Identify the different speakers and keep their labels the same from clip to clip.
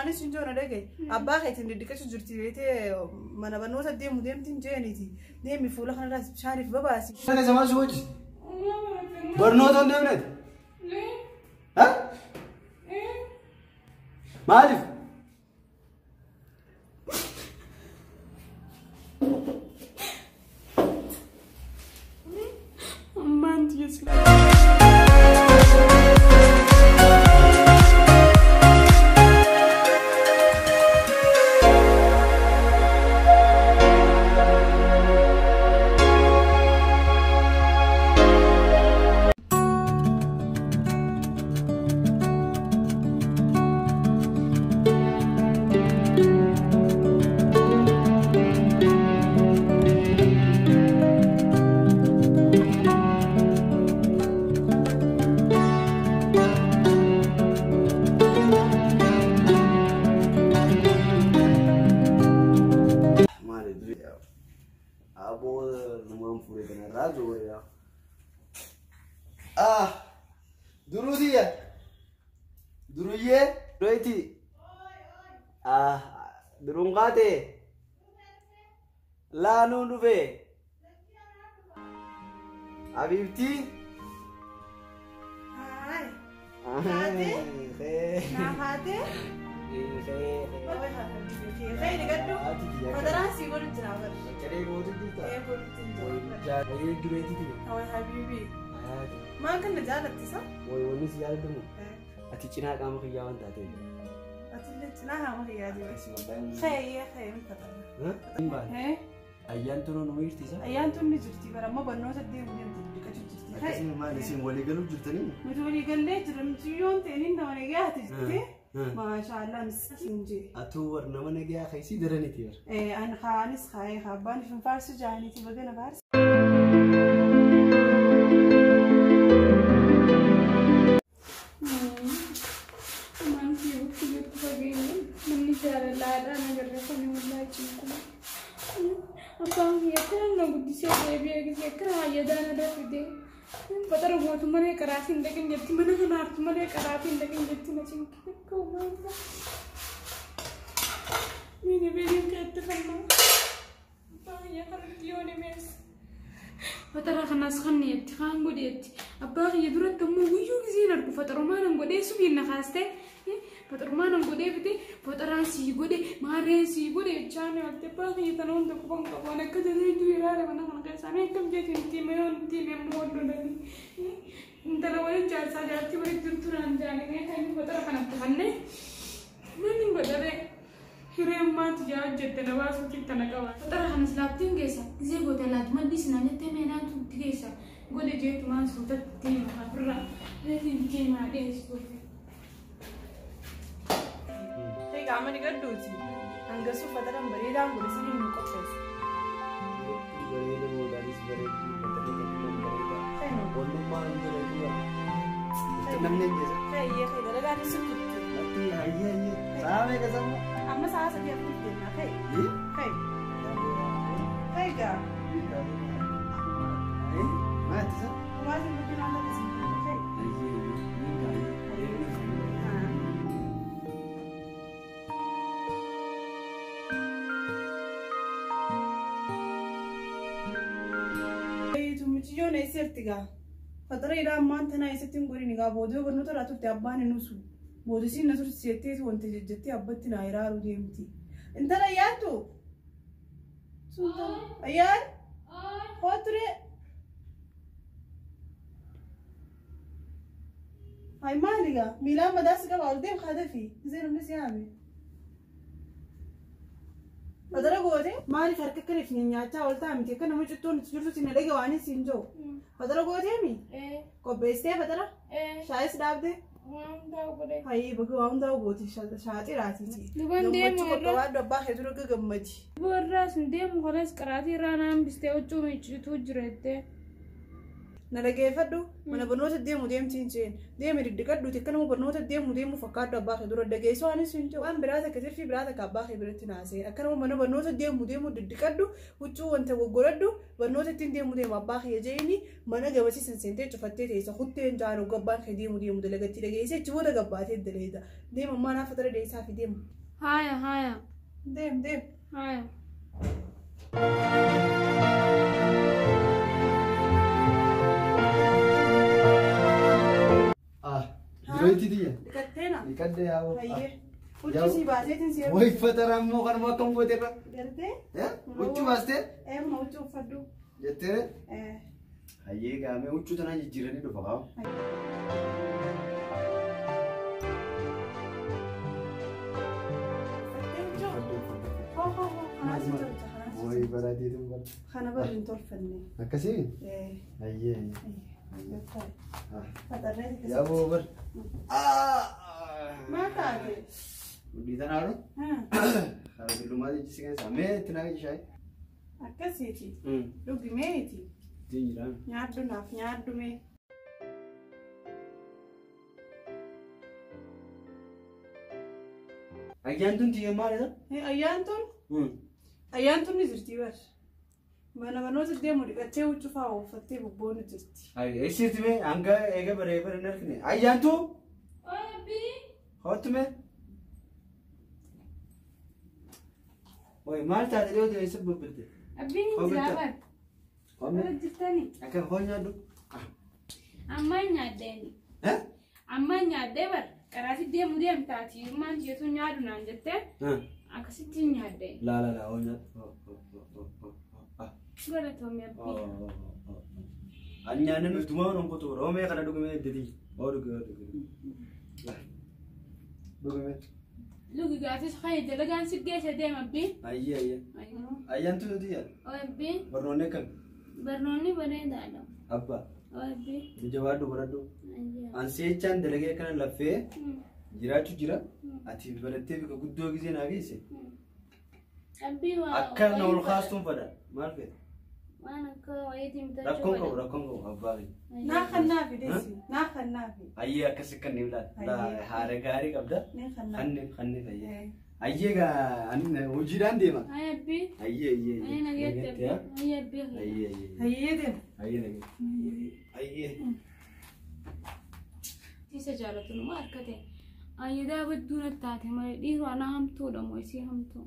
Speaker 1: أنا سنجون أدقي أباخي تندي كشو جرتي بيته ما أنا بنوت الديم وديم تنجينيتي ديم يفوله خنا راس شارف بباسي
Speaker 2: أنا زمان شو وجه برنوت عندي ولد ها ما أعرف
Speaker 1: ما أنت يسلم
Speaker 2: درودية دروية رويتي درونغاتي لا نونوفي حبيبتي
Speaker 1: هاي هاتي هاتي خير قدو فدراسي قول الجنابر
Speaker 2: كريم ودي
Speaker 1: ايه قول الجنابر
Speaker 2: جاي جريتي
Speaker 1: هاي حبيبي ما كنا جالت صح
Speaker 2: ونس جالتمو أتيجينا كام خيا وانت أتيجي
Speaker 1: أتيجينا هم خيا دي خير فترة ها
Speaker 2: أيام تونو نوير تيسا
Speaker 1: أيام تونو جرتي برا ما بنوت الدين ودين تدري
Speaker 2: كذي ما نسيم ولي قالوا جرتني
Speaker 1: متولي قال لي ترمتيون تاني نوانا جاهت جرتي ما شاء الله مسكينجي
Speaker 2: أتوور نوانا جاه خيسي درني تير
Speaker 1: إيه أنا خانس خاي خابان في فارس جاني تبغى أنا فارس
Speaker 3: Abang ya kan nunggu di sini biar kita kerja dan ada video. Patara gua tuh mana kerasin dekin jadi mana kan harus mana kerasin dekin jadi macam kau mana. Mini video kita kan. Abang ya harus dia nih mes. Patara kan askan nih, kan gue dia. Abang ya dulu temu gue juga sih narku patara mana gue deh subin nak kaste. Patara mana gue deh bete, patara si gue deh, mare si gue deh channel tepat nih tanah untuk bang kawan aku jadi itu ya ada mana kan kayak sana itu jadi tim yang mau dulu ntar awalnya jalan saja tiba tiba turunan jalan ini kan patara kan apa kan nih, mana gue deh hiram mat ya jadi nawas untuk tanah kawan. Patara kan selaptin gesa, saya gue telat mat di sana nih temenan tuh gesa, gue deh jadi teman sudah tim apa pernah, jadi tim ada seperti.
Speaker 1: كمان يقدوتي هنقصوا فترة بريدة ورسين المقفز
Speaker 2: بريدة وداريس بريدة
Speaker 1: خينو
Speaker 2: والله ما عندي رجوع تمنى جزء
Speaker 1: خي ده قاعد يسكت
Speaker 2: أتي هي سامع كذا
Speaker 1: أما ساعة سبيا في الدنيا خي جا
Speaker 2: ما تسا
Speaker 1: ما تنبغي عندك اسم خي يوم يسيرتيجا فترة إذا ما أنت نايستين قولي نجا بودو بنو ترى تبتي أباني نوسو بودو سين نسور سيرتي وأنت جتي أبتي نايرا روديمتي أنت لا ياتو سلطان أيان خاطري هاي ماليجا ميلان مدرسة كم أولدين خدفي زين الناس يامي فترة قولي مالي فرق كريف نياتا أولتا أمتي كنا مجتون تجرو تنادي جواني سينجو فترة قولي أمي كوبيستي فترة شايس دابدي هاي بقول داو بوتي شاتي راتي
Speaker 3: دوبان ديم
Speaker 1: ورا دبا خدرو كجمدي
Speaker 3: ورا سنديم خلاص كراتي رانا بستيو تشومي تجريته
Speaker 1: nalageeffadhu mana barnoota deemu deemtiin jeen deemi diddiqadhu tikkanuma barnoota deemu fakkaadhu abbaa kee dura dhageessoo anis hin jiru waan biraa takka tirfii biraa takka abbaa kee biratti naasee akkanuma mana barnoota deemu diddiqadhu huccuu wanta goggoradhu barnoota ittiin deemu abbaa kee jeeni mana gabasiisan seentee cufattee teessa hutteen jaanu gabbaan kee deemu dalagatti dhageessee achi booda gabbaatee daleeda deema ammaa naaf fatara deessaa fi deema.
Speaker 3: Haya.
Speaker 1: Deem.
Speaker 3: Haya.
Speaker 2: Direti dia.
Speaker 1: Dikatteena.
Speaker 2: Dikadde yawo.
Speaker 1: Hayyee. Huccuu si baaseetiin si
Speaker 2: Woi fatara ammoo kanuma akkam goote irra.
Speaker 1: Gartee?
Speaker 2: Huccuu baastee?
Speaker 1: Eemma huccuu uffadhu.
Speaker 2: Jettee? Hayyee gaamee huccuu tanaa jijjiiranii dhufa qaba. Woi baraatiitiin bara.
Speaker 1: Kana barri hin tolfanne.
Speaker 2: Akkasii? Hayyee. Yaaboo bar.
Speaker 1: Maal taate?
Speaker 2: Mudhii tanaa dha? Karaa billumaa jechisi keessaa mee itti naa gishaayi?
Speaker 1: Akkasiiti. Dhugi meeti?
Speaker 2: Ittiin jiraan.
Speaker 1: Nyaaddu naaf nyaaddu mee?
Speaker 2: Ayyaantuun tiyya maalidha?
Speaker 1: Ayyaantuun ni jirti bar. Mana barnoota deemu dhiqattee huccuu fa'aa uffattee bobboonu jirti.
Speaker 2: Eessirti mee hanga eega baree hin argine. Ayyaantuu?
Speaker 3: Abbii.
Speaker 2: Hootu mee? Woi maal taate dhiyoote eessa bobbilte?
Speaker 3: Abbiin hin jiraatan. Wala jirtanii.
Speaker 2: Akka hoon nyaaddu?
Speaker 3: Ammaan nyaaddeeni. Ammaan nyaaddee bar. Qaraati deemtaati. Ilmaan jeetu nyaadu naan jettee. Akkasitti nyaaddee.
Speaker 2: La hoon nyaaddu.
Speaker 3: Galatoomii abbii.
Speaker 2: Ani nyaanni nuti maa non kutu roomee kana dhugumee idditi. Dhugumee.
Speaker 3: Lugi gaatis kaya dalagaan si geessa deema abbii.
Speaker 2: Ayyee. Ayyaantu nuti yaadu.
Speaker 3: Abbii.
Speaker 2: Barnoonni akkami?
Speaker 3: Barnoonni bareedaadha.
Speaker 2: Abbaa.
Speaker 3: Abbii.
Speaker 2: Jabaadhu baradhu. Anseechaan dalagee kana laffee jiraachuu jira. Ati barattee bika guddoo gisee naa geesse.
Speaker 3: Abbii waa.
Speaker 2: Akka na ol kaastuun fada. Maal fedha?
Speaker 3: Waan akka wayiitiin bitachuu
Speaker 2: Rakkoon qabu abbaa fi.
Speaker 1: Naa kannaafi deesi. Naa kannaafi.
Speaker 2: Ayyee akkasii kan ni bilaata. Haala gaarii qabda.
Speaker 1: Nee kannaafi.
Speaker 2: Kanneen ayyee. Ayyee gaa hojiidhaan deema.
Speaker 3: Abbii.
Speaker 2: Ayyee.
Speaker 3: Ayyee nageetti abbii. Ayyee abbii.
Speaker 1: Hayyee deema.
Speaker 2: Ayyee nageetti. Ayyee.
Speaker 3: Isa jaalatu numa harkate. Ayyadaa badduu na taate malee dhiiroo ana hamtuudha moo isii hamtuu.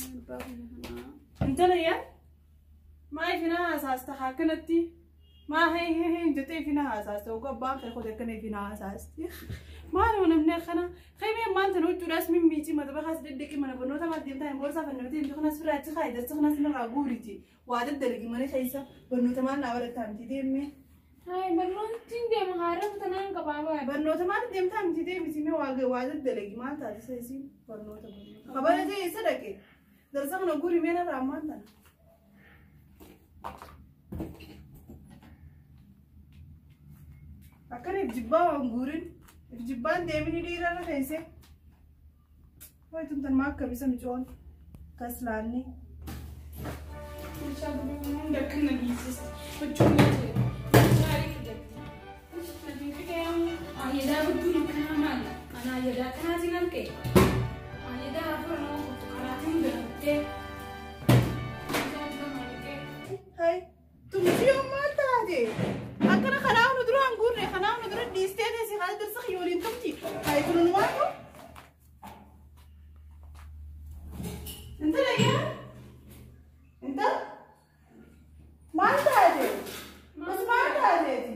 Speaker 3: Abbaa biyya kanaa.
Speaker 1: Intala yaa? Maa ifina haasaasta haa kanatti? Maa hee jettee ifina haasaasta ogaa abbaan kee kodee akkana ifina haasaasti. Maal namni akkana? Qaymee maanta nuchuudhaas mimmiitii mata bakaas deddeeqi mana barnoota maal deemtaa hin boorsaa fannamatee hin kanas firaachi kaa idarsa kanas narraa guuriti. Waa daddalagi mana keessa barnoota maal naa barataa miti deemee.
Speaker 3: Hai barnoottiin deema haara tanaan qabaabaa.
Speaker 1: Barnoota maal deemtaa miti deemiti mee waa daddalagi maal taate seesiin barnoota. Kabalatee isa dhaqee darsa kana guuri mee narraa ammaan tana. Akkana jibbaa waan guurin jibbaan deemini dhiirarra keesse. Wayi tumtan maa akka bisa micoon kas laanni.
Speaker 3: Inshaa Allah hunda kana dhiisiste. Hojii malee gaarii fidatti. Nabii fidee ayyadaa badduu kana maal? Ana ayyadaa kanaatiin halkee. Ayyadaa afur nama kutu karaatiin galattee.
Speaker 1: Hai tumsiyo maal taate? Akkana kanaaf nu duraan guurre kanaaf nu dura dhiistee teessee haala darsa xiyyooliin tumti. Hai kunuun waatu? Intala yaa? Intala? Maal taate? Mas maal taateeti?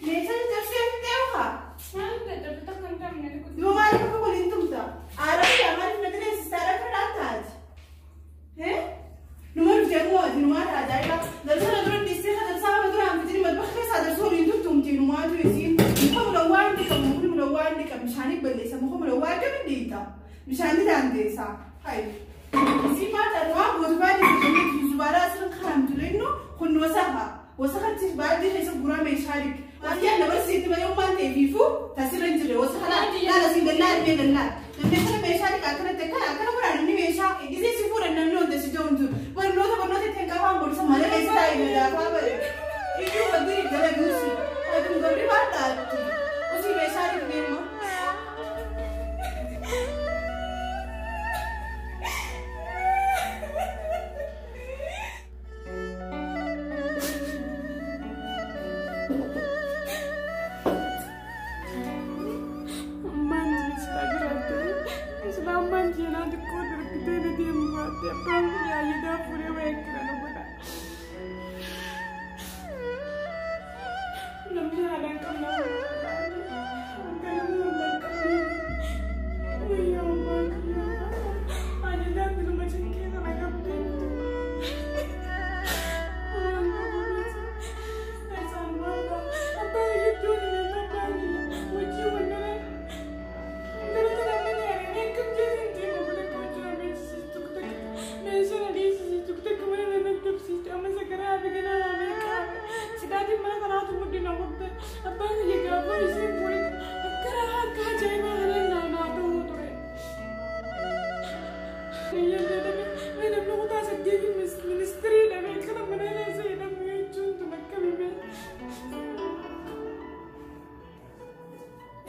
Speaker 1: Meeshaan jabsee fixee haa? Yoo maaliif akka waliin tumta? Aaraan maaliif na direessisaa dhafa dhaan taate? Numa dhufee mooti numaa taajaajiba. Darsa na dura dhiistee ka darsaa ma duraan fitini madbaka keessaa darsa waliin tumtumti numaatu isiin. Muka mulawwaan dhiqamu mukni mulawwaan dhiqamu bishaanii balleessa muka mulawwaa akkamiin dhiita? Bishaanii daandeessaa. Hayi. Isiin maal taate waan gootu baay'ee dhiqamee zubaaraa asirra karamtu lennu kun wasaha. Wasahatti baay'ee keessa guraa meeshaa dhiqe. Wasyaan dabarsiitti malee waan ta'eefiifuu tasirra hin jirre wasaha laala siin gallaa dhibee gallaa. Namni kana meeshaa dhiqaa akkanatti akkana biraan inni meeshaa gisee si fuudhan namni wanta si joomtu. Barnoota ittiin qabaan godhisa malee keessa taa'ee miidhagaa bare. يو بدري ترى نوسي هذا مقبري ما تعرف وسي بيشارك بينهم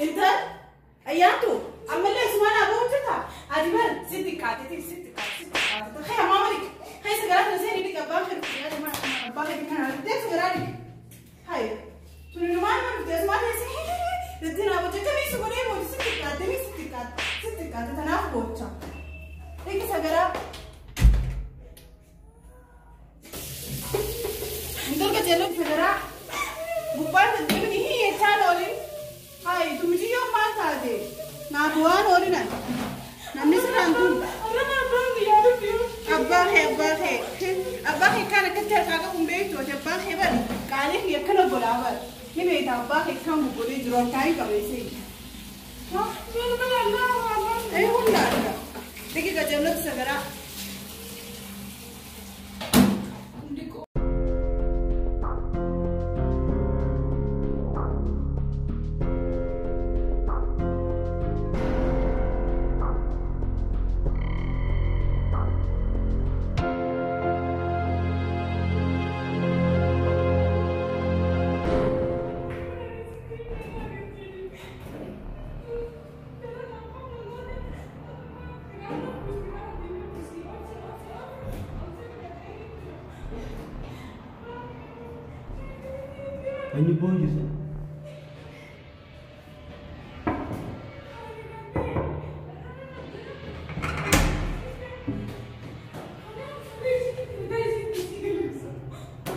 Speaker 1: انت اياتو عمل لي اسمها ابوتها هذه بل ستي كاتتي تخيل ما مالك هاي سجلات نسيني بك اباخر يا جماعه اباخر كان عندك سجلات هاي تقولي ما اعرف اسمها نسي ردينا ابو تكمي سكوني مو ستي كات تناف بوتها هيك سجلات انت كجلو سجلات بوبان تدبني هي تشالولي هاي تمشي يوم ما تادي نابوان أورينا نمسنا نقول أباخي كان كتير كاكم بيت وجباخي بل كاني يكنا بلاور نبيت أباخي كان بقولي جرون تاي كبيسي ها أي ولا دقيقة جملة سجرا
Speaker 2: Any boy is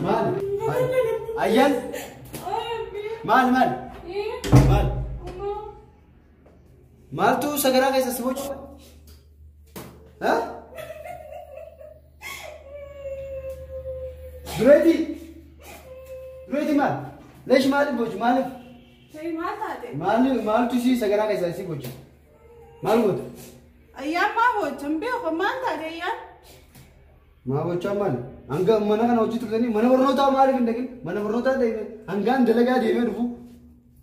Speaker 2: مال أيان مال تو سجرا कैसे सोच हाँ दुरेती माल ليش مالي بوج مالي
Speaker 1: شيء ما تادي
Speaker 2: مال تشي سجرا कैसे ऐसी بوج مال بوج
Speaker 1: أيام ما هو جنبي وما تادي أيام
Speaker 2: ما هو شمال أنك منا كنا وجدت كذي منا برنوتا مالي كندكين منا برنوتا ده أنكان دلقا ده يمرفو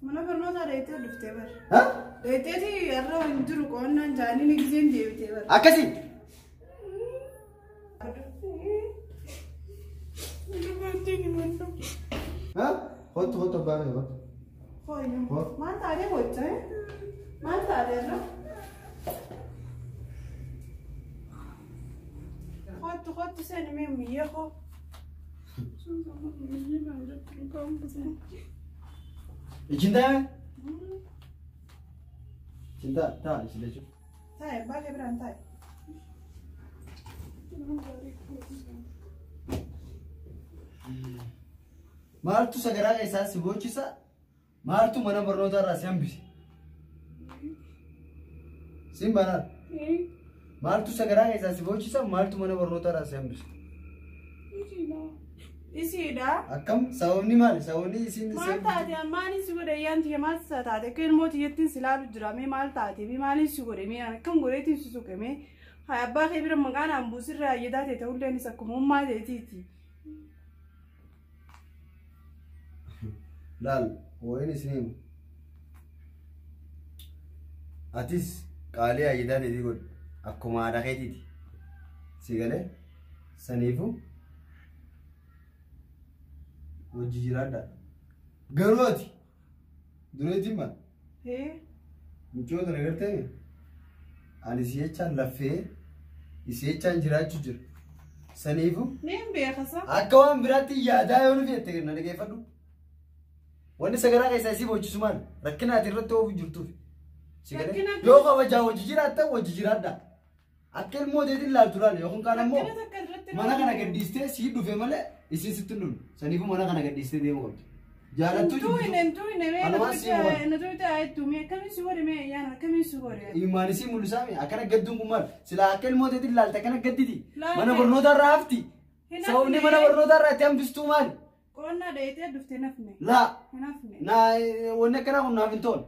Speaker 1: منا برنوتا ده يتر دفتر
Speaker 2: ها
Speaker 1: ده يتر يرى ويندرو كونن جاني نجزين ده يتر
Speaker 2: أكسي ها خد بارك خد
Speaker 1: خوي ما تادي وجه ما تادي لا خد سنة مية خو
Speaker 2: cinta tak sudah cukup
Speaker 1: tay balik berantai
Speaker 2: maal tu sagaraa isaa si bochisa maaltu mana barnootaa irraa si hambise sin banaa maaltu sagaraa isaa si bochisa maaltu mana barnootaa irraa si hambise
Speaker 1: isiidha
Speaker 2: akkam sababni maali sababni isin
Speaker 1: maal taate ammaan si godhe yanti maal taate kan mooti yettin silaalu jira mee maal taate bi maal si godhe mee akkam godheetiin si suqe mee hay abbaa kee bira maqaan ambuusirraa yeddaate ta'ulleen isa akkuma ummaa teetiiti
Speaker 2: laal wayin isiniim atis qaalee ayyadaa teetii godhe akkuma aadaa keetiiti si galee saniifu wajji jiraadha. Garooti. Dureetiin maal? Mucoo tana gartee ani si jechaan laffee isi jechaan jiraachuu jira. Saniifu akka waan biraatti yaadaa yoo nuti jettee na dhageeffadhu. Wanni sagaraa keessaa isii boocisu maal? Rakkinaati irratti oofu jirtuuf. Yoo kabajaa wajji jiraattan wajji jiraadha. Akka ilmoo teetiin ilaaltu laala yookaan kaan ammoo mana kana gadhiistee sii dhufe malee isiin sitti hin dhumne. Saniifu mana kana gadhiistee deemuu qabdi. Jaalattu Imaanisi mul'isaami akkana gadduun kun maal silaa akka ilmoo teetiin ilaalta akkana gadditi mana barnootaa irraa hafti sababni mana barnootaa irraa itti hambistuu maali?
Speaker 1: Qonnaa dheetee dhuftee nafne.
Speaker 2: Laa wanni akkanaa kun naaf hin toon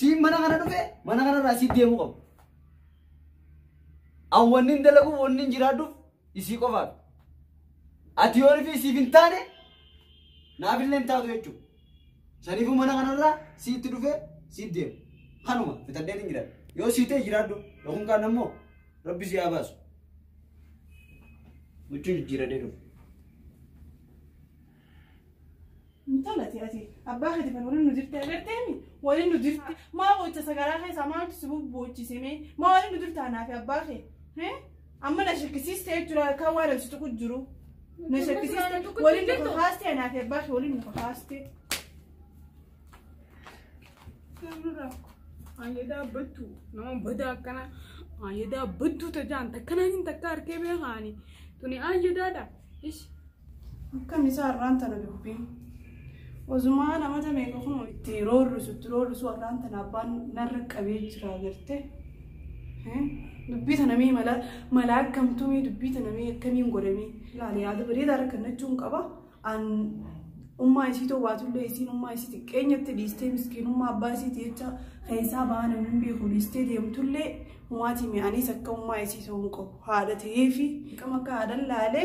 Speaker 2: sii mana kana dhufe mana kana irraa sii deemuu qabu. An wanni hin dalagu wanni hin jiraadhuuf isii qofaadha. Ati yoon fi isiif hin taane naaf illee hin taatu jechuudha. Saniifuu mana kanarraa siitti dhufee siit deemu. Kanuma fitadhee hin jiraadhu. Yoo siitee jiraadhu yookaan kaan ammoo rabbi si haa baasu. Muchuun jijjiiradhee dhufu.
Speaker 1: Intalati ati abbaa keeti kan waliin nu jirti agarteemi waliin nu jirti maa bocha sagaraa keessaa maaltu si boochisime maa waliin nu jirti anaa fi abbaa kee amma na shakkisiiste jechuudha kan waan ibsitu kun jiru na shakkisiiste waliin nu kakaaste anaa fi abbaa kee waliin nu kakaaste.
Speaker 3: Ayyadaa battu nama badaa akkana ayyadaa battu tajaan takkanaan hin takka harkee beekaani tuni ayyadaadha ish
Speaker 1: akkam isaa irraan tana dubbiin wazumaa namata meeqa kun itti roorrisu irraan tana abbaan narra qabee jira agarte dubbii tana mee mala akkamtumee dubbii tana mee akkamiin godhamee ilaali yaada bareedaa rakkannachuun qaba an ummaa isii toobaatullee isiin ummaa isii xiqqeenyatti dhiistee miskiinummaa abbaa isiiti jecha keessaa baana hin beeku dhiistee deemtullee umaatii mi'aanis akka ummaa isii ta'uu qabu haadha ta'ee fi qama akka haadhan laalee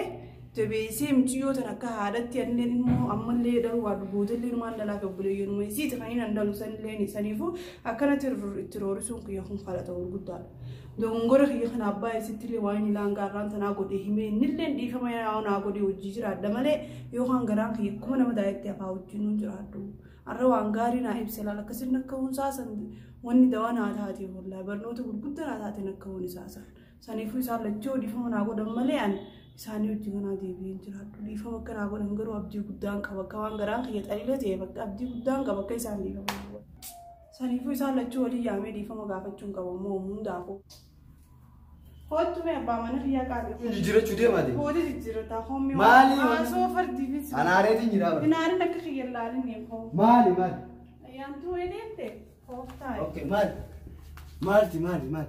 Speaker 1: jabeessee miciyootan akka haadhatti anneen immoo ammallee daruu waa dubbootallee numaan dhalaa fi obboleeyyoonuma isii ta'anii nan dalu sanillee saniifuu akkanatti itti roorisuun kiyya kun fala ta'uu guddaadha. Dongora kiyya kana abbaa isiittillee waan ilaan gaarraan tanaa godhee himee innillee dhiifama naa godhee hojii jiraadha malee yookaan garaan kiyya akkuma nama daa'etti afaa wajjin nu jiraadhu. Har'a waan gaarii naa ibsa laala akkasiin akka hunsaasan wanni dawaa naa taatee hollaa barnoota gurguddaa naa taateen akka hunsaasan. Saniifuu isaan lachoo dhiifama naa godhan malee ani isaanii hojii kanaa deebiin jiraadhu. Dhiifama akka naa godhan garuu abdii guddaan qaba akka waan garaan kiyya xaliila ta'e bakka abdii guddaan qaba akka isaan dhiifama naa godhan. Saniifuu isaan lachoo walii yaamee dhiifama gaafachuun qaba moo hundaafuu. Hottu me abbaa mana kiyyaa qaadee.
Speaker 2: Jijjiirachuu deemaati.
Speaker 1: Hooti jijjiirrataa hoomii.
Speaker 2: Maali?
Speaker 1: Asoo fardiifis.
Speaker 2: Anaareetiin jiraaba.
Speaker 1: Inaariin akka kiyya laalin neefoo.
Speaker 2: Maali maali?
Speaker 1: Ayyaantuu weedeette. Hooftaa.
Speaker 2: Okay maali? Maalti maali?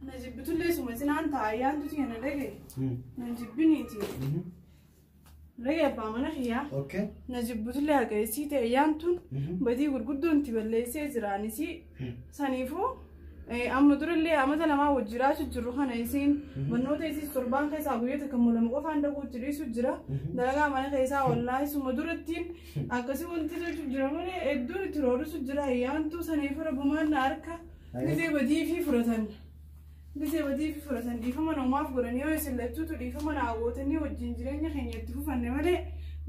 Speaker 1: Na jibbitullee suma sinaan ta'a ayyaantu tiya na dhage. Na jibbiniiti. Dhage abbaa mana kiyyaa.
Speaker 2: Okay.
Speaker 1: Na jibbitullee haqeessii ta'e ayyaantuun badii gurguddoon itti balleessee jiraanisii saniifuu. Amma durallee amata namaa wajjiraatu jiru kana isiin barnoota isiis torbaan keessaa guyyoota kan mul'amu qofaan dhaquu jiriisu jira dalagaa mana keessaa wallaahi suma durattiin akkasii wanti jira malee hedduun itti roorisu jira ayyaantuu saniif rabbumaan na harka gisee badii fi furatan dhiifama namaaf godhanii yoo isin lachuutu dhiifama naa gootanii wajjin jireenya keenya itti fufanne malee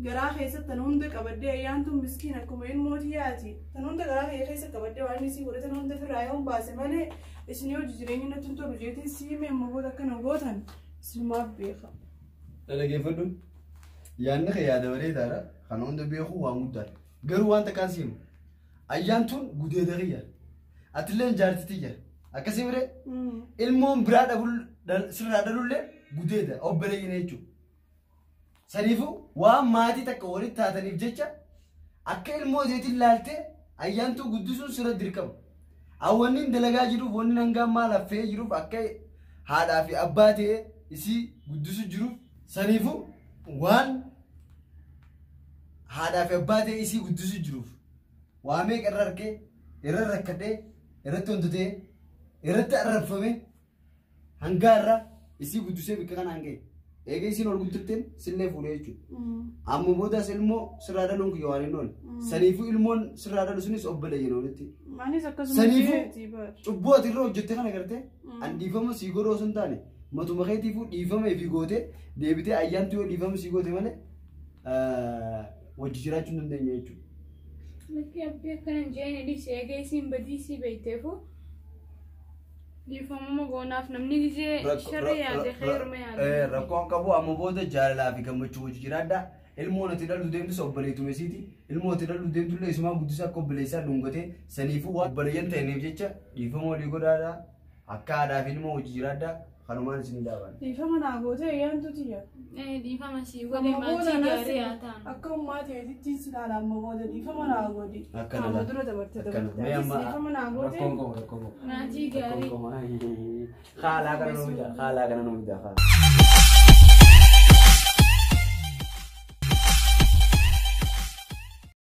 Speaker 1: garaa keessatti tan hunda qabaddee ayyaantuun miskiin akkuma ilmootii yaati tan hunda garaa keessa qabaddee waan isii godhatan hunda firraa yoo baase malee isin yoo jireenya natti tolu jeetiin siimee immoo akkana gootan isinumaaf beeka.
Speaker 2: Dhaggeeffadhu yaadni kee yaada bareedaadha kan hunda beeku waan guddaadha garuu waan takkaan siimu ayyaantuun gudeeda kiyya atillee jaartitii jira akkasii bire ilmoon biraa sirraa dhalullee gudeeda obboleeyyin jechuudha. Saniifuu waan maatii takka walitti taataniif jecha akka ilmoo isheetiin laaltee ayyaantuu guddisuun sirra dirqama. Awwanni dalagaa jiruuf wanni hangaan maal haffee jiruuf akka haadhaa fi abbaa ta'ee isii guddisu jiruuf saniifuu waan haadhaa fi abbaa ta'ee isii guddisu jiruuf waamee qarra argee irra rakkadhee irratti wantootee irratti arrabfame hangaarra isii guddisee bikka kana hangee. Egaa isin ol guddifteen sillee fuudhee jechuudha. Amma boodas ilmoo sirraa dhaluun kiyya waan hin oole. Saniifuu ilmoon sirraa dhalu sunis obboleeyyin oolitti. Saniifuu cubbuu ati irra hojjettee kana gartee an dhiifama sii godhoo osoo hin taane matuma keetiifuu dhiifama fi gootee deebitee ayyaantu yoo dhiifama sii goote malee wajji jiraachuu hin dandeenye jechuudha.
Speaker 3: Lakki abbee akkanan jeeni dhiisee eegeesiin badiisii beekteefu dhiifamuma goonaaf namni gisee sharri yaade xeeruma yaade.
Speaker 2: Rakkoon qabu amma booda jaalalaa fi gammachuu wajji jiraadhaa. Ilmoon ati dhaluu deemtus obboleetu mesiiti. Ilmoon ati dhaluu deemtullee isumaa guddisaa akka obboleessaa dhungatee saniifuu waan obboleeyyan ta'aniif jecha dhiifama walii godhaadhaa. Akka aadaa fi ilmoo wajji jiraadhaa. Kanumaan isin dhaaban.
Speaker 1: Dhiifama naa gootee ayyaantu tiyya.
Speaker 3: Dhiifama sii godhe maatii gaarii haa ta'an.
Speaker 1: Akka ummaa ta'eetittiin si dhaala amma goote dhiifama naa gooti. Amma dura dabarte dabarte. Dhiifama naa goote.
Speaker 3: Maatii gaarii.
Speaker 2: Haala kana nu mida.